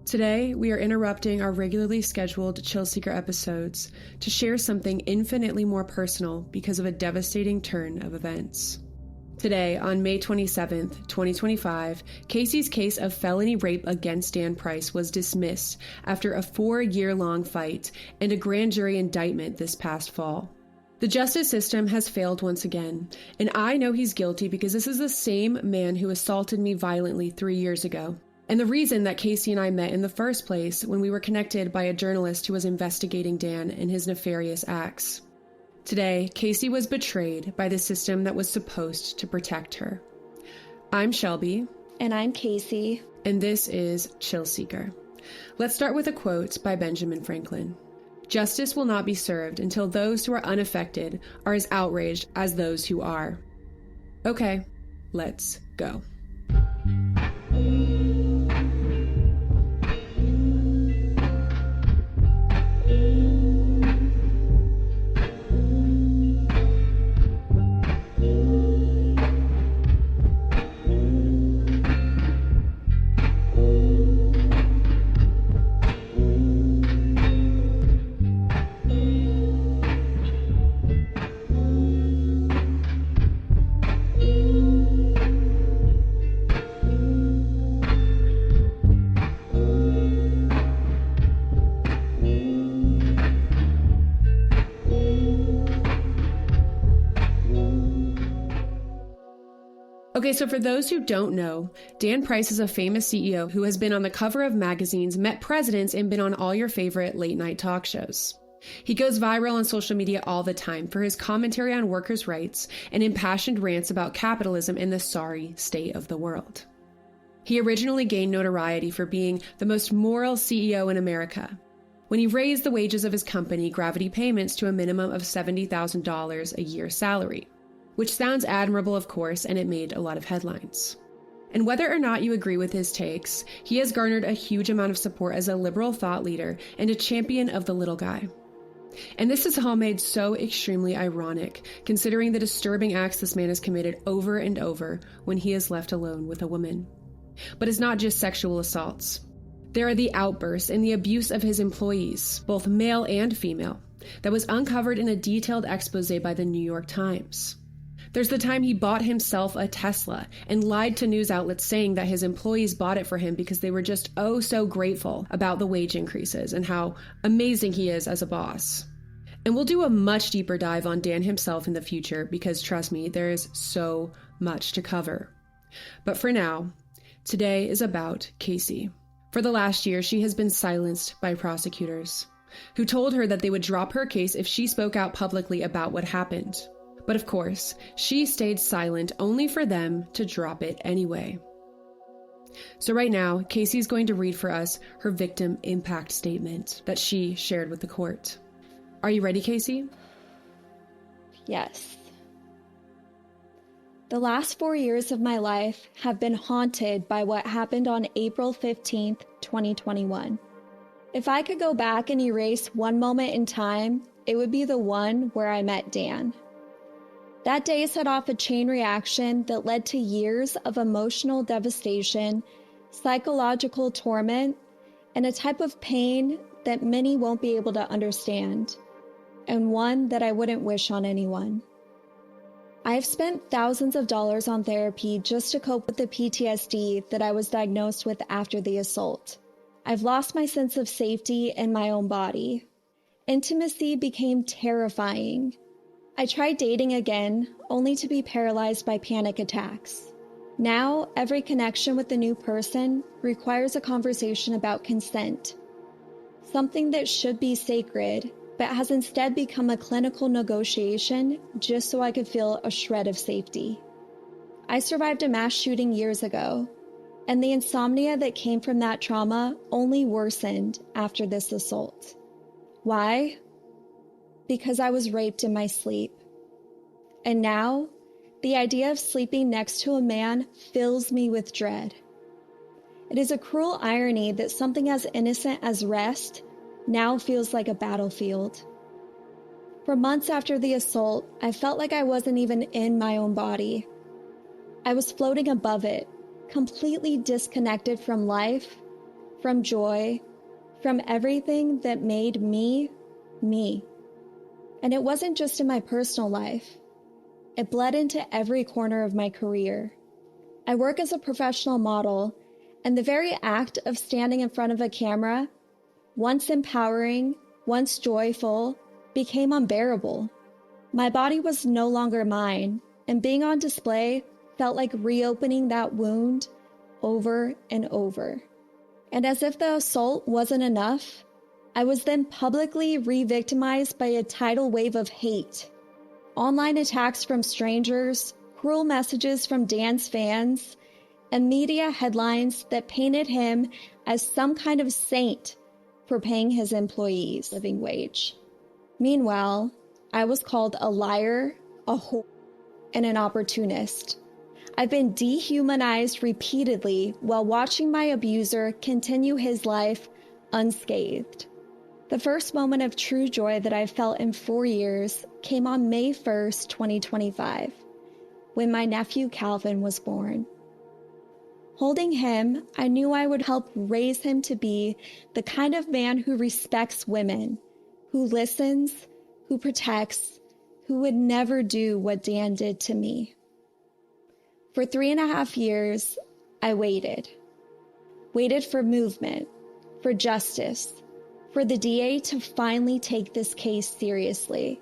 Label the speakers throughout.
Speaker 1: Today, we are interrupting our regularly scheduled Chill Seeker episodes to share something infinitely more personal because of a devastating turn of events. Today, on May 27th, 2025, Kacie's case of felony rape against Dan Price was dismissed after a 4-year-long fight and a grand jury indictment this past fall. The justice system has failed once again, and I know he's guilty because this is the same man who assaulted me violently 3 years ago. And the reason that Kacie and I met in the first place when we were connected by a journalist who was investigating Dan and his nefarious acts. Today, Kacie was betrayed by the system that was supposed to protect her. I'm Shelby.
Speaker 2: And I'm Kacie.
Speaker 1: And this is Chill Seeker. Let's start with a quote by Benjamin Franklin. Justice will not be served until those who are unaffected are as outraged as those who are. Okay, let's go. Okay, so for those who don't know, Dan Price is a famous CEO who has been on the cover of magazines, met presidents, and been on all your favorite late-night talk shows. He goes viral on social media all the time for his commentary on workers' rights and impassioned rants about capitalism and the sorry state of the world. He originally gained notoriety for being the most moral CEO in America when he raised the wages of his company, Gravity Payments, to a minimum of $70,000 a year salary. Which sounds admirable, of course, and it made a lot of headlines. And whether or not you agree with his takes, he has garnered a huge amount of support as a liberal thought leader and a champion of the little guy. And this is all made so extremely ironic, considering the disturbing acts this man has committed over and over when he is left alone with a woman. But it's not just sexual assaults. There are the outbursts and the abuse of his employees, both male and female, that was uncovered in a detailed expose by the New York Times. There's the time he bought himself a Tesla and lied to news outlets saying that his employees bought it for him because they were just oh so grateful about the wage increases and how amazing he is as a boss. And we'll do a much deeper dive on Dan himself in the future because trust me, there is so much to cover. But for now, today is about Kacie. For the last year, she has been silenced by prosecutors who told her that they would drop her case if she spoke out publicly about what happened. But of course, she stayed silent only for them to drop it anyway. So right now, Kacie is going to read for us her victim impact statement that she shared with the court. Are you ready, Kacie?
Speaker 2: Yes. The last 4 years of my life have been haunted by what happened on April 15th, 2021. If I could go back and erase one moment in time, it would be the one where I met Dan. That day set off a chain reaction that led to years of emotional devastation, psychological torment, and a type of pain that many won't be able to understand, and one that I wouldn't wish on anyone. I've spent thousands of dollars on therapy just to cope with the PTSD that I was diagnosed with after the assault. I've lost my sense of safety in my own body. Intimacy became terrifying. I tried dating again, only to be paralyzed by panic attacks. Now, every connection with a new person requires a conversation about consent. Something that should be sacred, but has instead become a clinical negotiation just so I could feel a shred of safety. I survived a mass shooting years ago, and the insomnia that came from that trauma only worsened after this assault. Why? Because I was raped in my sleep. And now, the idea of sleeping next to a man fills me with dread. It is a cruel irony that something as innocent as rest now feels like a battlefield. For months after the assault, I felt like I wasn't even in my own body. I was floating above it, completely disconnected from life, from joy, from everything that made me, me. And it wasn't just in my personal life. It bled into every corner of my career. I work as a professional model, and the very act of standing in front of a camera, once empowering, once joyful, became unbearable. My body was no longer mine, and being on display felt like reopening that wound over and over. And as if the assault wasn't enough, I was then publicly re-victimized by a tidal wave of hate. Online attacks from strangers, cruel messages from Dan's fans, and media headlines that painted him as some kind of saint for paying his employees living wage. Meanwhile, I was called a liar, a whore, and an opportunist. I've been dehumanized repeatedly while watching my abuser continue his life unscathed. The first moment of true joy that I've felt in 4 years came on May 1st, 2025, when my nephew Calvin was born. Holding him, I knew I would help raise him to be the kind of man who respects women, who listens, who protects, who would never do what Dan did to me. For 3.5 years, I waited for movement, for justice, for the DA to finally take this case seriously.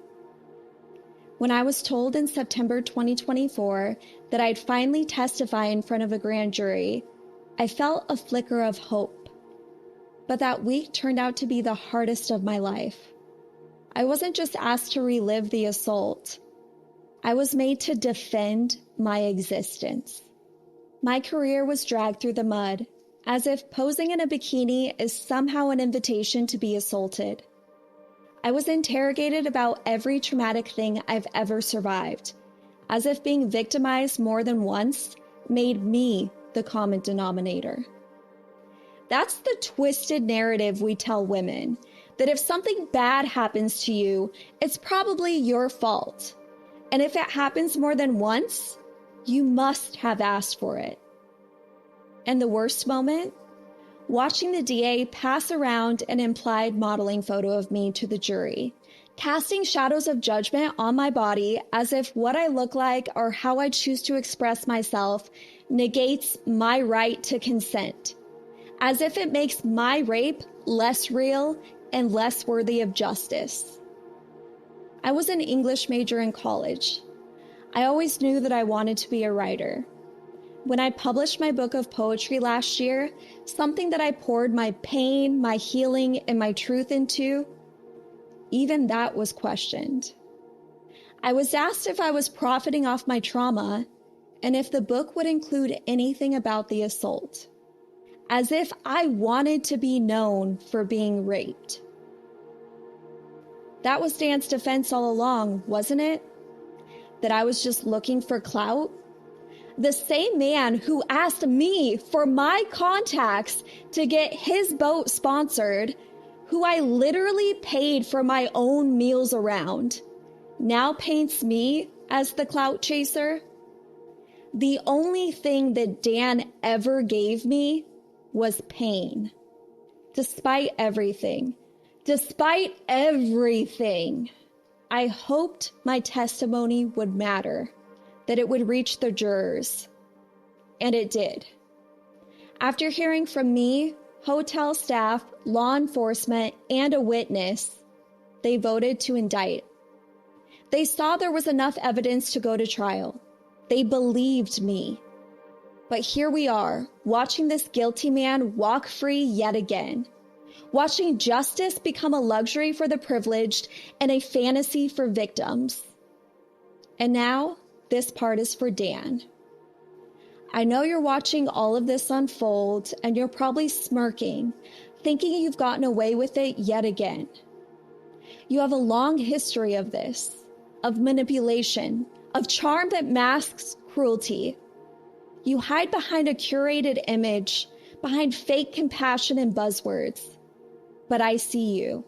Speaker 2: When I was told in September 2024 that I'd finally testify in front of a grand jury, I felt a flicker of hope. But that week turned out to be the hardest of my life. I wasn't just asked to relive the assault. I was made to defend my existence. My career was dragged through the mud, as if posing in a bikini is somehow an invitation to be assaulted. I was interrogated about every traumatic thing I've ever survived, as if being victimized more than once made me the common denominator. That's the twisted narrative we tell women, that if something bad happens to you, it's probably your fault. And if it happens more than once, you must have asked for it. And the worst moment? Watching the DA pass around an implied modeling photo of me to the jury, casting shadows of judgment on my body as if what I look like or how I choose to express myself negates my right to consent, as if it makes my rape less real and less worthy of justice. I was an English major in college. I always knew that I wanted to be a writer. When I published my book of poetry last year, something that I poured my pain, my healing, and my truth into, even that was questioned. I was asked if I was profiting off my trauma and if the book would include anything about the assault, as if I wanted to be known for being raped. That was Dan's defense all along, wasn't it? That I was just looking for clout? The same man who asked me for my contacts to get his boat sponsored, who I literally paid for my own meals around, now paints me as the clout chaser. The only thing that Dan ever gave me was pain. Despite everything, I hoped my testimony would matter, that it would reach the jurors. And it did. After hearing from me, hotel staff, law enforcement, and a witness, they voted to indict. They saw there was enough evidence to go to trial. They believed me. But here we are, watching this guilty man walk free yet again. Watching justice become a luxury for the privileged and a fantasy for victims. And now, this part is for Dan. I know you're watching all of this unfold and you're probably smirking, thinking you've gotten away with it yet again. You have a long history of this, of manipulation, of charm that masks cruelty. You hide behind a curated image, behind fake compassion and buzzwords. But I see you.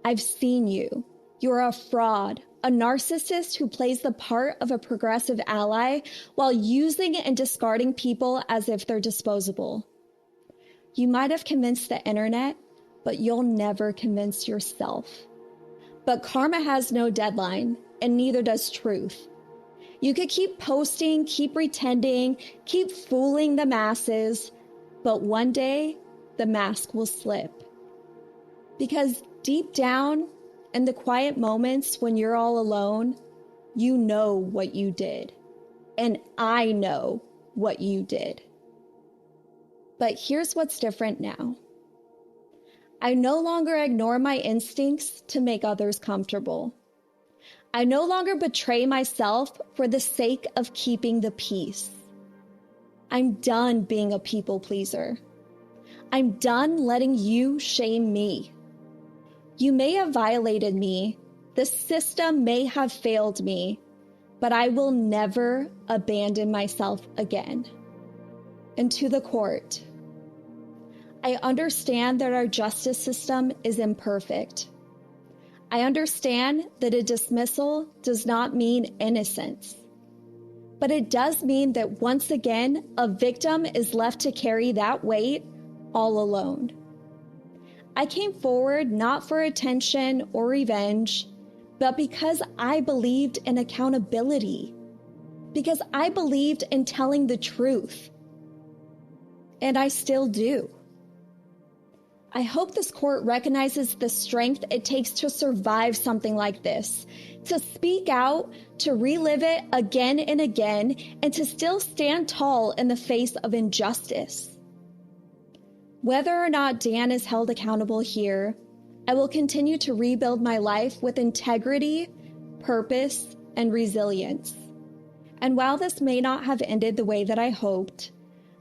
Speaker 2: I've seen you. You're a fraud, a narcissist who plays the part of a progressive ally while using and discarding people as if they're disposable. You might have convinced the internet, but you'll never convince yourself. But karma has no deadline, and neither does truth. You could keep posting, keep pretending, keep fooling the masses, but one day the mask will slip. Because deep down, in the quiet moments when you're all alone, you know what you did. And I know what you did. But here's what's different now. I no longer ignore my instincts to make others comfortable. I no longer betray myself for the sake of keeping the peace. I'm done being a people pleaser. I'm done letting you shame me. You may have violated me. The system may have failed me, but I will never abandon myself again. And to the court, I understand that our justice system is imperfect. I understand that a dismissal does not mean innocence. But it does mean that once again, a victim is left to carry that weight all alone. I came forward not for attention or revenge, but because I believed in accountability, because I believed in telling the truth. And I still do. I hope this court recognizes the strength it takes to survive something like this, to speak out, to relive it again and again, and to still stand tall in the face of injustice. Whether or not Dan is held accountable here, I will continue to rebuild my life with integrity, purpose, and resilience. And while this may not have ended the way that I hoped,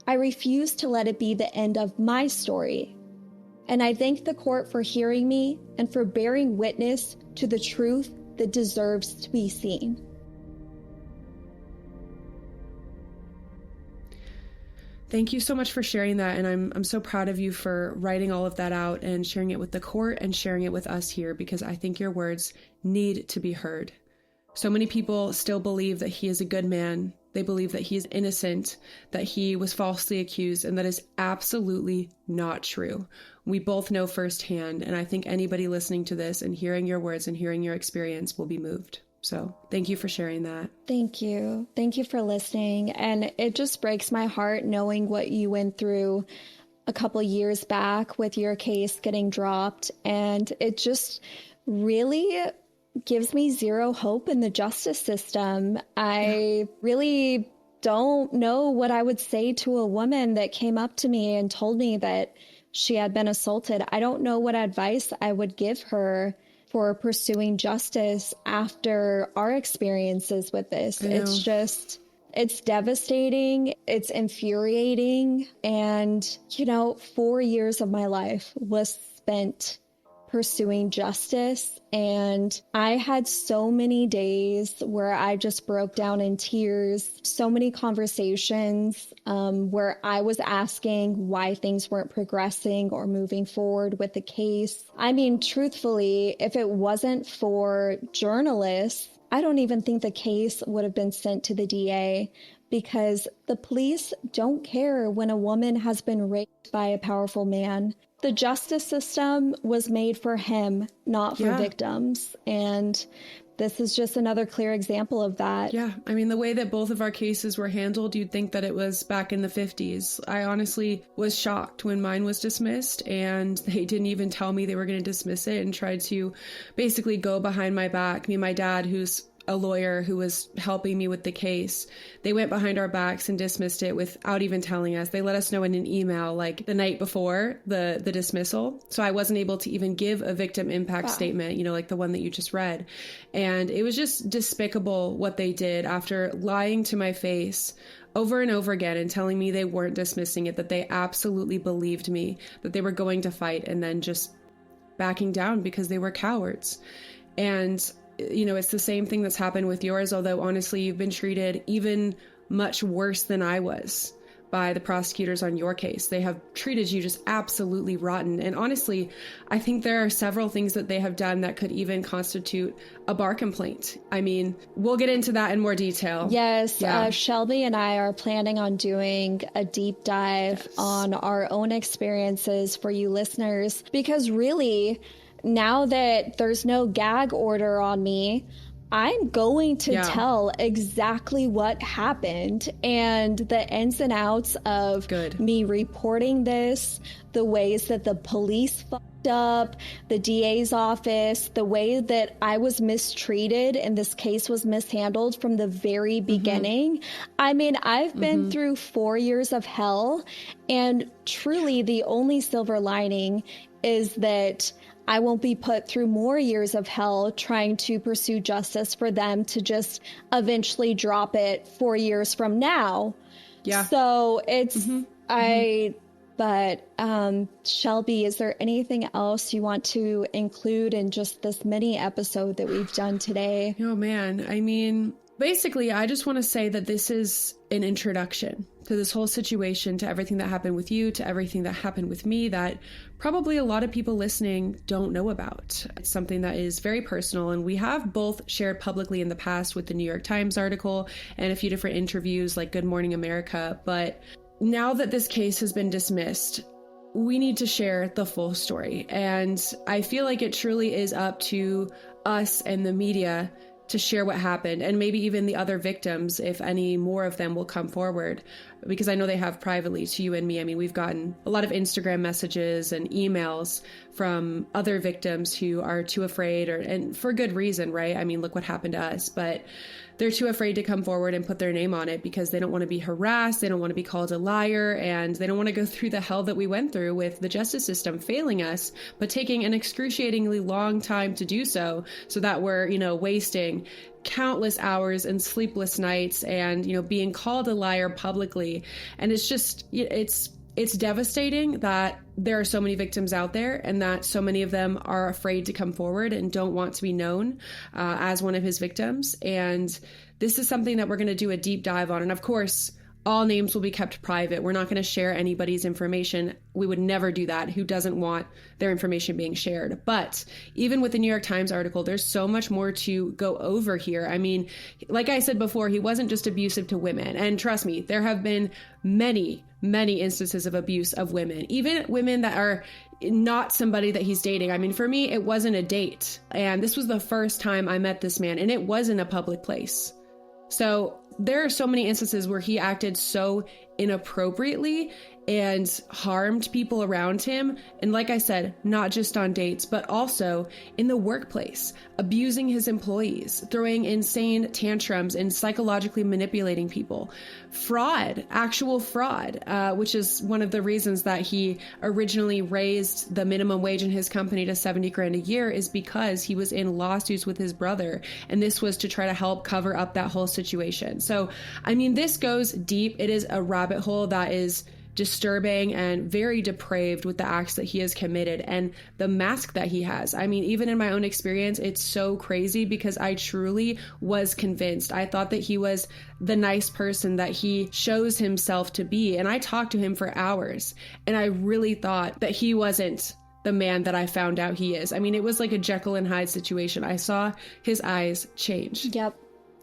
Speaker 2: I refuse to let it be the end of my story. And I thank the court for hearing me and for bearing witness to the truth that deserves to be seen.
Speaker 1: Thank you so much for sharing that, and I'm so proud of you for writing all of that out and sharing it with the court and sharing it with us here, because I think your words need to be heard. So many people still believe that he is a good man. They believe that he is innocent, that he was falsely accused, and that is absolutely not true. We both know firsthand, and I think anybody listening to this and hearing your words and hearing your experience will be moved. So thank you for sharing that.
Speaker 2: Thank you. Thank you for listening. And it just breaks my heart knowing what you went through a couple years back with your case getting dropped. And it just really gives me zero hope in the justice system. I really don't know what I would say to a woman that came up to me and told me that she had been assaulted. I don't know what advice I would give her for pursuing justice after our experiences with this. It's devastating. It's infuriating. And, 4 years of my life was spent pursuing justice. And I had so many days where I just broke down in tears, so many conversations where I was asking why things weren't progressing or moving forward with the case. I mean, truthfully, if it wasn't for journalists, I don't even think the case would have been sent to the DA, because the police don't care when a woman has been raped by a powerful man. The justice system was made for him, not for victims. And this is just another clear example of that.
Speaker 1: Yeah. I mean, the way that both of our cases were handled, you'd think that it was back in the 50s. I honestly was shocked when mine was dismissed, and they didn't even tell me they were going to dismiss it and tried to basically go behind my back. Me and my dad, who's a lawyer who was helping me with the case, they went behind our backs and dismissed it without even telling us. They let us know in an email like the night before the dismissal. So I wasn't able to even give a victim impact statement, like the one that you just read. And it was just despicable what they did after lying to my face over and over again and telling me they weren't dismissing it, that they absolutely believed me, that they were going to fight, and then just backing down because they were cowards. And it's the same thing that's happened with yours, although honestly, you've been treated even much worse than I was by the prosecutors on your case. They have treated you just absolutely rotten. And honestly, I think there are several things that they have done that could even constitute a bar complaint. I mean, we'll get into that in more detail.
Speaker 2: Yes, Shelby and I are planning on doing a deep dive on our own experiences for you listeners, because really, now that there's no gag order on me, I'm going to tell exactly what happened and the ins and outs of me reporting this, the ways that the police fucked up, the DA's office, the way that I was mistreated and this case was mishandled from the very beginning. I mean, I've been through 4 years of hell, and truly the only silver lining is that I won't be put through more years of hell trying to pursue justice for them to just eventually drop it 4 years from now. Yeah. So it's, but Shelby, is there anything else you want to include in just this mini episode that we've done today?
Speaker 1: Oh man, I mean, basically, I just want to say that this is an introduction to this whole situation, to everything that happened with you, to everything that happened with me that probably a lot of people listening don't know about. It's something that is very personal, and we have both shared publicly in the past with the New York Times article and a few different interviews like Good Morning America. But now that this case has been dismissed, we need to share the full story. And I feel like it truly is up to us and the media to share what happened, and maybe even the other victims, if any more of them will come forward, because I know they have privately to you and me. I mean, we've gotten a lot of Instagram messages and emails from other victims who are too afraid, and for good reason, right? I mean, look what happened to us, but they're too afraid to come forward and put their name on it because they don't want to be harassed, they don't want to be called a liar, and they don't want to go through the hell that we went through with the justice system failing us, but taking an excruciatingly long time to do so that we're, wasting countless hours and sleepless nights and, being called a liar publicly. And it's just, it's devastating that there are so many victims out there and that so many of them are afraid to come forward and don't want to be known as one of his victims. And this is something that we're going to do a deep dive on. And of course, all names will be kept private. We're not going to share anybody's information. We would never do that. Who doesn't want their information being shared? But even with the New York Times article, there's so much more to go over here. I mean, like I said before, he wasn't just abusive to women. And trust me, there have been many instances of abuse of women, even women that are not somebody that he's dating. I mean, for me, it wasn't a date. And this was the first time I met this man, and it was in a public place. So there are so many instances where he acted so inappropriately and harmed people around him. And like I said, not just on dates, but also in the workplace, abusing his employees, throwing insane tantrums and psychologically manipulating people. Fraud, actual fraud, which is one of the reasons that he originally raised the minimum wage in his company to $70,000 a year, is because he was in lawsuits with his brother. And this was to try to help cover up that whole situation. So, I mean, this goes deep. It is a rabbit hole that is disturbing and very depraved with the acts that he has committed and the mask that he has. I mean, even in my own experience, it's so crazy because I truly was convinced. I thought that he was the nice person that he shows himself to be. And I talked to him for hours, and I really thought that he wasn't the man that I found out he is. I mean, it was like a Jekyll and Hyde situation. I saw his eyes change. Yep.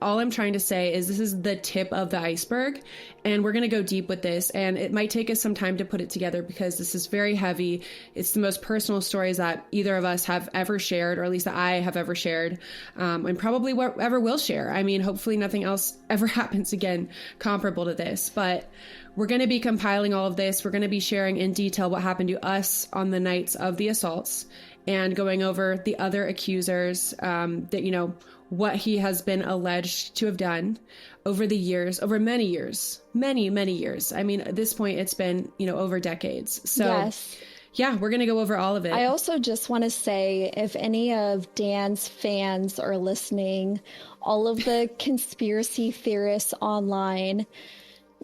Speaker 1: All I'm trying to say is this is the tip of the iceberg, and we're going to go deep with this, and it might take us some time to put it together because this is very heavy. It's the most personal stories that either of us have ever shared, or at least that I have ever shared, and probably ever will share. I mean, hopefully nothing else ever happens again comparable to this, but we're going to be compiling all of this. We're going to be sharing in detail what happened to us on the nights of the assaults and going over the other accusers that, what he has been alleged to have done over the years, over many years. I mean, at this point, it's been, over decades. So yes. Yeah, we're going to go over all of it.
Speaker 2: I also just want to say, if any of Dan's fans are listening, all of the conspiracy theorists online,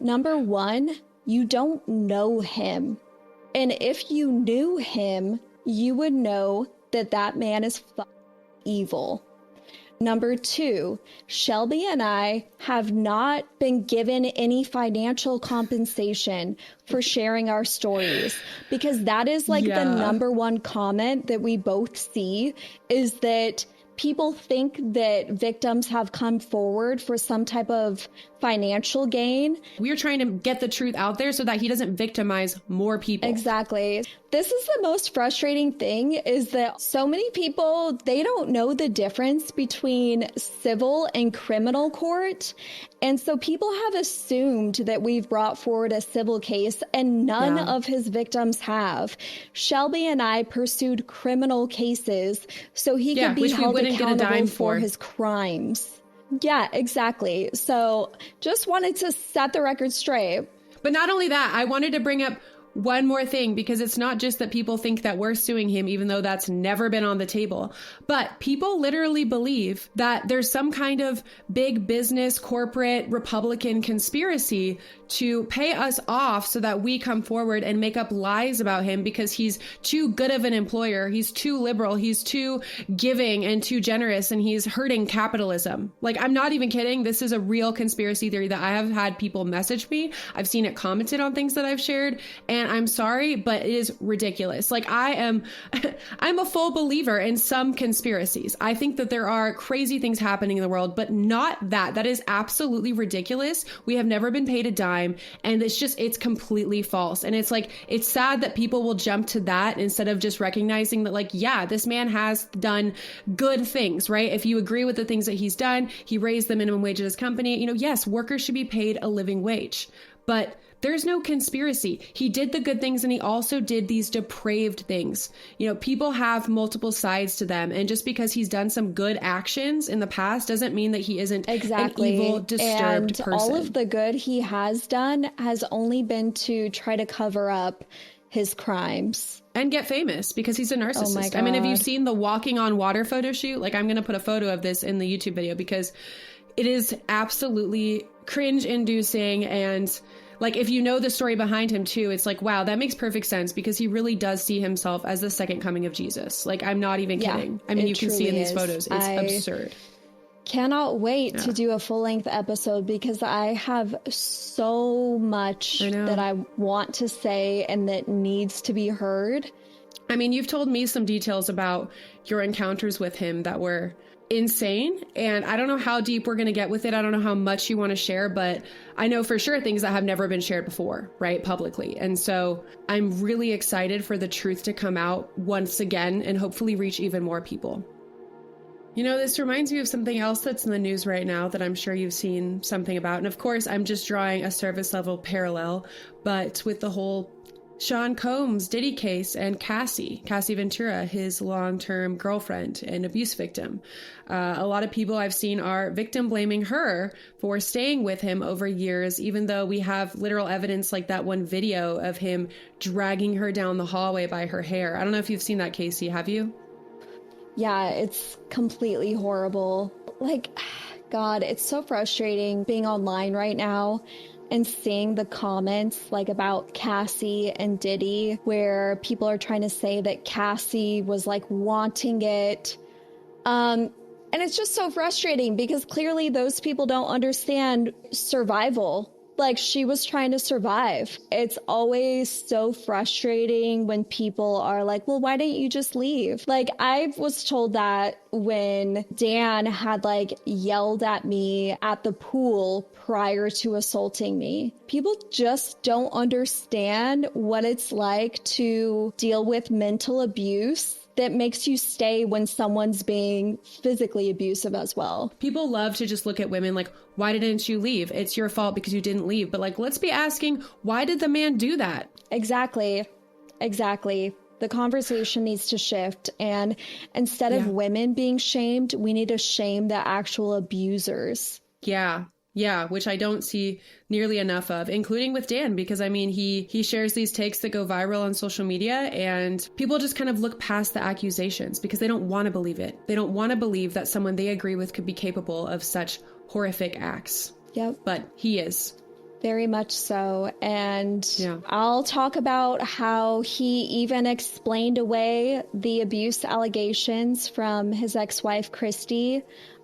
Speaker 2: number one, you don't know him. And if you knew him, you would know that that man is evil. Number 2, Shelby and I have not been given any financial compensation for sharing our stories, because that is like the number one comment that we both see, is that people think that victims have come forward for some type of financial gain.
Speaker 1: We're trying to get the truth out there so that he doesn't victimize more people.
Speaker 2: Exactly. This is the most frustrating thing, is that so many people, they don't know the difference between civil and criminal court. And so people have assumed that we've brought forward a civil case, and none of his victims have. Shelby and I pursued criminal cases so he could be held accountable for his crimes. Yeah, exactly. So just wanted to set the record straight.
Speaker 1: But not only that, I wanted to bring up one more thing, because it's not just that people think that we're suing him, even though that's never been on the table, but people literally believe that there's some kind of big business, corporate, Republican conspiracy to pay us off so that we come forward and make up lies about him because he's too good of an employer. He's too liberal. He's too giving and too generous, and he's hurting capitalism. Like, I'm not even kidding. This is a real conspiracy theory that I have had people message me. I've seen it commented on things that I've shared, and I'm sorry, but it is ridiculous. Like, I'm a full believer in some conspiracies. I think that there are crazy things happening in the world, but not that. That is absolutely ridiculous. We have never been paid a dime. And it's completely false. And it's like, it's sad that people will jump to that instead of just recognizing that, like, yeah, this man has done good things, right? If you agree with the things that he's done, he raised the minimum wage at his company. Yes, workers should be paid a living wage, but there's no conspiracy. He did the good things, and he also did these depraved things. People have multiple sides to them. And just because he's done some good actions in the past doesn't mean that he isn't an evil, disturbed person.
Speaker 2: All of the good he has done has only been to try to cover up his crimes.
Speaker 1: And get famous, because he's a narcissist.
Speaker 2: Oh my God.
Speaker 1: I mean, have you seen the walking on water photo shoot? Like, I'm going to put a photo of this in the YouTube video because it is absolutely cringe-inducing. And like, if you know the story behind him too, it's like, wow, that makes perfect sense, because he really does see himself as the second coming of Jesus. Like, I'm not even kidding. I mean, you can see in these photos. It's absurd.
Speaker 2: Cannot wait to do a full-length episode, because I have so much that I want to say and that needs to be heard.
Speaker 1: I mean, you've told me some details about your encounters with him that were insane, and I don't know how deep we're going to get with it. I don't know how much you want to share, but I know for sure things that have never been shared before, right, publicly. And so I'm really excited for the truth to come out once again and hopefully reach even more people. This reminds me of something else that's in the news right now that I'm sure you've seen something about. And of course, I'm just drawing a surface level parallel, but with the whole Sean Combs Diddy case and Kacie Ventura, his long-term girlfriend and abuse victim. A lot of people I've seen are victim blaming her for staying with him over years, even though we have literal evidence like that one video of him dragging her down the hallway by her hair. I don't know if you've seen that, Kacie. Have you?
Speaker 2: Yeah, it's completely horrible. Like, God, it's so frustrating being online right now and seeing the comments like about Kacie and Diddy, where people are trying to say that Kacie was like wanting it. And it's just so frustrating, because clearly those people don't understand survival. Like, she was trying to survive. It's always so frustrating when people are like, well, why didn't you just leave? Like, I was told that when Dan had like yelled at me at the pool prior to assaulting me. People just don't understand what it's like to deal with mental abuse that makes you stay when someone's being physically abusive as well.
Speaker 1: People love to just look at women like, why didn't you leave? It's your fault because you didn't leave. But like, let's be asking, why did the man do that?
Speaker 2: Exactly. The conversation needs to shift. And instead of women being shamed, we need to shame the actual abusers.
Speaker 1: Yeah, which I don't see nearly enough of, including with Dan, because I mean, he shares these takes that go viral on social media, and people just kind of look past the accusations because they don't want to believe it. They don't want to believe that someone they agree with could be capable of such horrific acts.
Speaker 2: Yep.
Speaker 1: But he is.
Speaker 2: Very much so. And I'll talk about how he even explained away the abuse allegations from his ex-wife, Christy.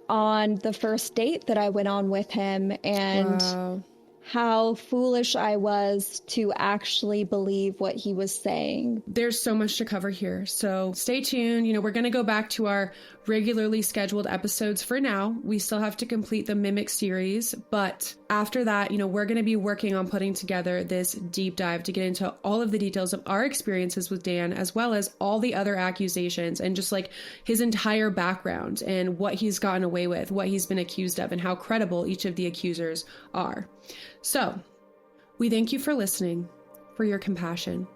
Speaker 2: on the first date that I went on with him, and
Speaker 1: Wow.
Speaker 2: how foolish I was to actually believe what he was saying.
Speaker 1: There's so much to cover here, so stay tuned. We're going to go back to our regularly scheduled episodes for now. We still have to complete the Mimic series, but after that, we're going to be working on putting together this deep dive to get into all of the details of our experiences with Dan, as well as all the other accusations and just like his entire background and what he's gotten away with, what he's been accused of, and how credible each of the accusers are. So, we thank you for listening, for your compassion,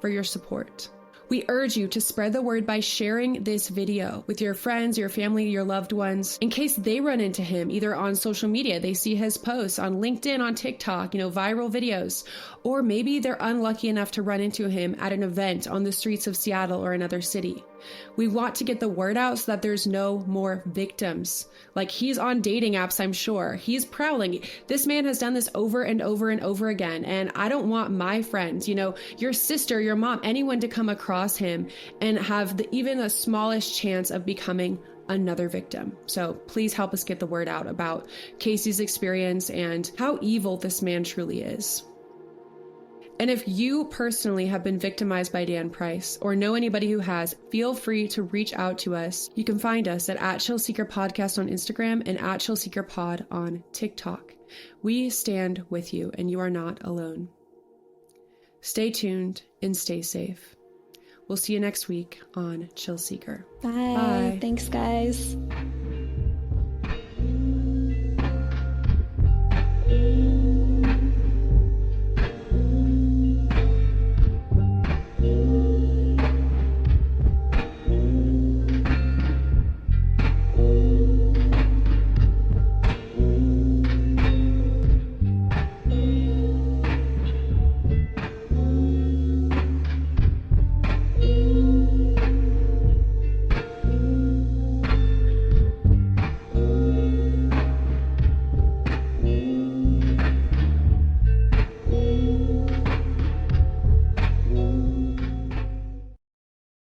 Speaker 1: for your support. We urge you to spread the word by sharing this video with your friends, your family, your loved ones, in case they run into him either on social media, they see his posts on LinkedIn, on TikTok, viral videos, or maybe they're unlucky enough to run into him at an event on the streets of Seattle or another city. We want to get the word out so that there's no more victims. Like, he's on dating apps, I'm sure. He's prowling. This man has done this over and over and over again. And I don't want my friends, your sister, your mom, anyone to come across him and have even the smallest chance of becoming another victim. So please help us get the word out about Kacie's experience and how evil this man truly is. And if you personally have been victimized by Dan Price or know anybody who has, feel free to reach out to us. You can find us at @ChillSeeker Podcast on Instagram and @ChillSeekerPod on TikTok. We stand with you, and you are not alone. Stay tuned and stay safe. We'll see you next week on Chill Seeker.
Speaker 2: Bye. Thanks, guys.